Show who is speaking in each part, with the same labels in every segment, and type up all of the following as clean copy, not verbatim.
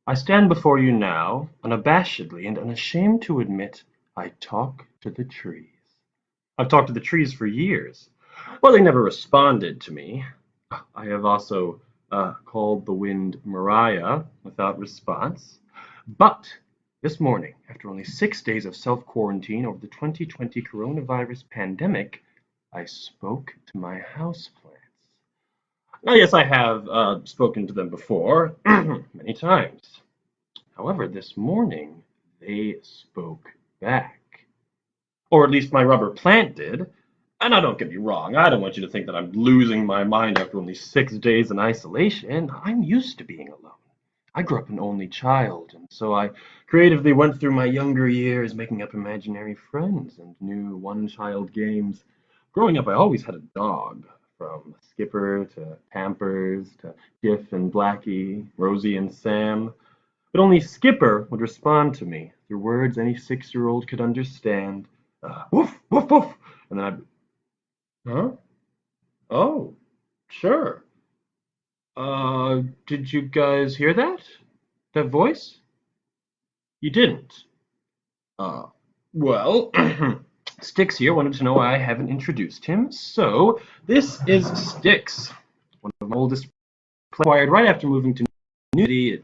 Speaker 1: I stand before you now, unabashedly and unashamed to admit I talk to the trees. I've talked to the trees for years. Well, they never responded to me. I have also called the wind Mariah without response. But this morning, after only 6 days of self-quarantine over the 2020 coronavirus pandemic, I spoke to my houseplants. Now, yes, I have spoken to them before, many times. However, this morning they spoke back. Or at least my rubber plant did. And now don't get me wrong, I don't want you to think that I'm losing my mind after only 6 days in isolation. I'm used to being alone. I grew up an only child, and so I creatively went through my younger years making up imaginary friends and new one-child games. Growing up, I always had a dog, from Skipper to Pampers to Jiff and Blackie, Rosie and Sam. But only Skipper would respond to me through words any 6-year-old could understand. Woof, woof, woof. And then huh? Oh, sure. Did you guys hear that? That voice? You didn't. Uh, well, Styx here wanted to know why I haven't introduced him. So, this is Styx, one of my oldest players, acquired right after moving to New City.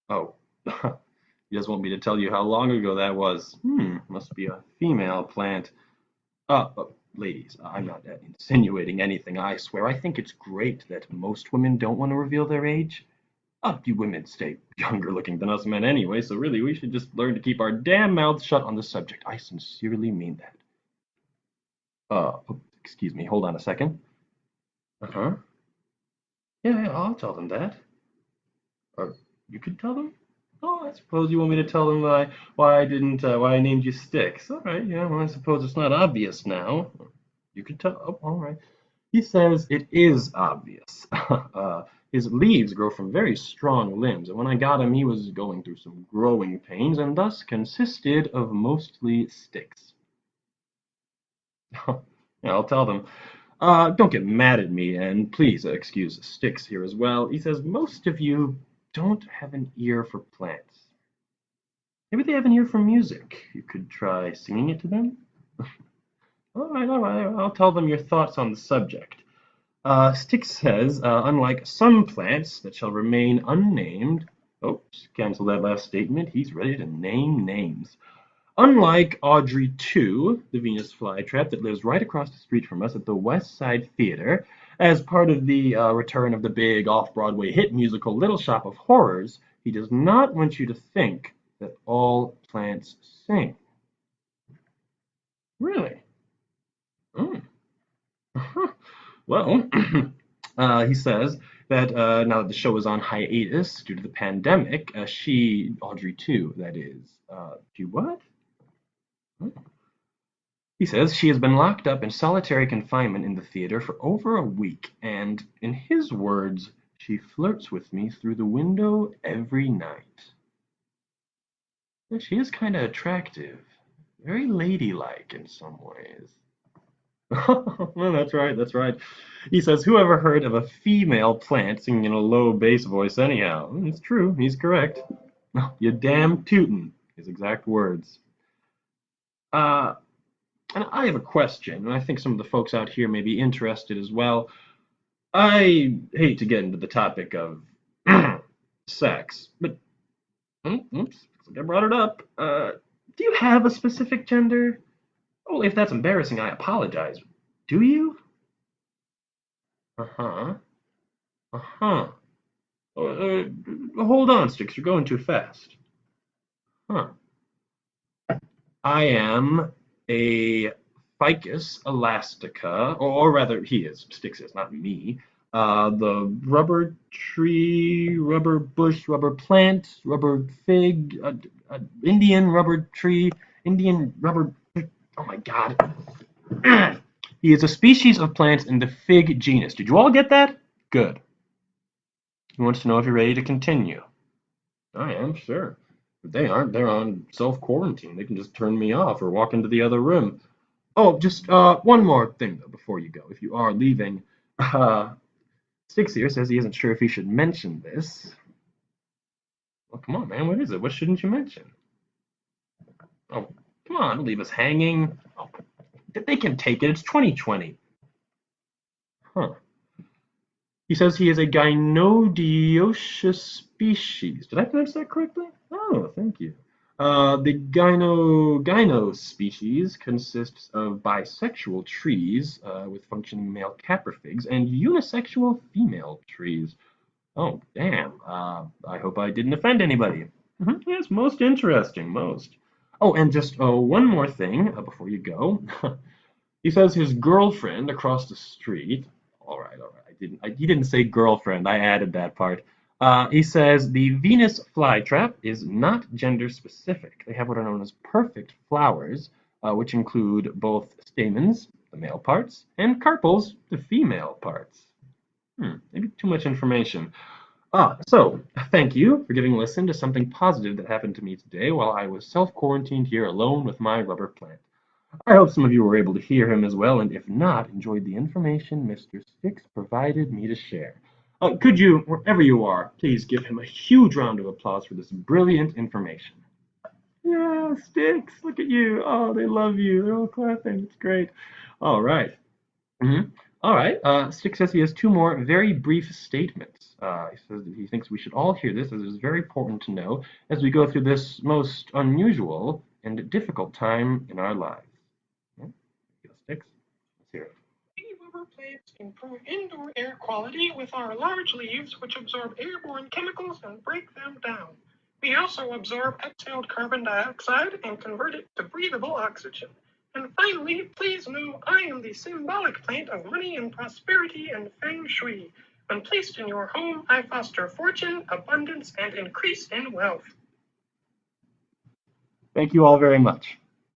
Speaker 1: Oh, you just want me to tell you how long ago that was? Must be a female plant. Ladies, I'm not insinuating anything, I swear. I think it's great that most women don't want to reveal their age. You women stay younger looking than us men anyway, so really we should just learn to keep our damn mouths shut on the subject. I sincerely mean that. Excuse me, hold on a second. Uh-huh. Yeah, I'll tell them that. Or you could tell them? Oh, I suppose you want me to tell them why I named you Sticks. All right, yeah, well, I suppose it's not obvious now. You could tell. Oh, all right. He says it is obvious. His leaves grow from very strong limbs, and when I got him, he was going through some growing pains, and thus consisted of mostly sticks. Yeah, I'll tell them. Don't get mad at me, and please excuse Sticks here as well. He says most of you don't have an ear for plants. Maybe they have an ear for music. You could try singing it to them. All right, I'll tell them your thoughts on the subject. Styx says, unlike some plants that shall remain unnamed, oops, cancel that last statement. He's ready to name names. Unlike Audrey 2, the Venus flytrap that lives right across the street from us at the West Side Theater, as part of the return of the big off-Broadway hit musical Little Shop of Horrors, he does not want you to think that all plants sing. Really? Mm. Well, he says that now that the show is on hiatus due to the pandemic, Audrey too, that is, she what? Hmm. He says she has been locked up in solitary confinement in the theater for over a week, and in his words, she flirts with me through the window every night. Yeah, she is kind of attractive, very ladylike in some ways. Well, that's right, that's right. He says, who ever heard of a female plant singing in a low bass voice anyhow? It's true, he's correct. You damn tootin', his exact words. Uh, and I have a question, and I think some of the folks out here may be interested as well. I hate to get into the topic of sex, but oops, looks like I brought it up. Do you have a specific gender? Oh, if that's embarrassing, I apologize. Do you? Uh-huh. Uh-huh. Hold on, Sticks. You're going too fast. Huh. I am a Ficus elastica, or rather, he is. Sticks is, not me. The rubber tree, rubber bush, rubber plant, rubber fig, Indian rubber tree, Indian rubber. Oh my God. He is a species of plants in the fig genus. Did you all get that? Good. He wants to know if you're ready to continue. I am, sure. If they aren't, they're on self-quarantine. They can just turn me off or walk into the other room. Oh, just one more thing, though, before you go. If you are leaving, Six here says he isn't sure if he should mention this. Oh, come on, man. What is it? What shouldn't you mention? Oh, come on. Don't leave us hanging. Oh, they can take it. It's 2020. Huh. He says he is a gynodioecious species. Did I pronounce that correctly? Oh, thank you. The gyno species consists of bisexual trees with functioning male caprofigs and unisexual female trees. Oh, damn. I hope I didn't offend anybody. Yes, most interesting, most. Oh, and just one more thing before you go. He says his girlfriend across the street. All right, all right. He didn't say girlfriend. I added that part. He says the Venus flytrap is not gender specific. They have what are known as perfect flowers, which include both stamens, the male parts, and carpels, the female parts. Maybe too much information. So thank you for giving a listen to something positive that happened to me today while I was self-quarantined here alone with my rubber plant. I hope some of you were able to hear him as well, and if not, enjoyed the information Mr. Sticks provided me to share. Could you, wherever you are, please give him a huge round of applause for this brilliant information? Yeah, Sticks, look at you. Oh, they love you. They're all clapping. It's great. All right. Mhm. All right. Stick says he has two more very brief statements. He says that he thinks we should all hear this, as it is very important to know as we go through this most unusual and difficult time in our lives. Yeah, Sticks. Let's hear it.
Speaker 2: We rubber plants improve indoor air quality with our large leaves, which absorb airborne chemicals and break them down. We also absorb exhaled carbon dioxide and convert it to breathable oxygen. And finally, please know I am the symbolic plant of money and prosperity and feng shui. When placed in your home, I foster fortune, abundance, and increase in wealth.
Speaker 1: Thank you all very much.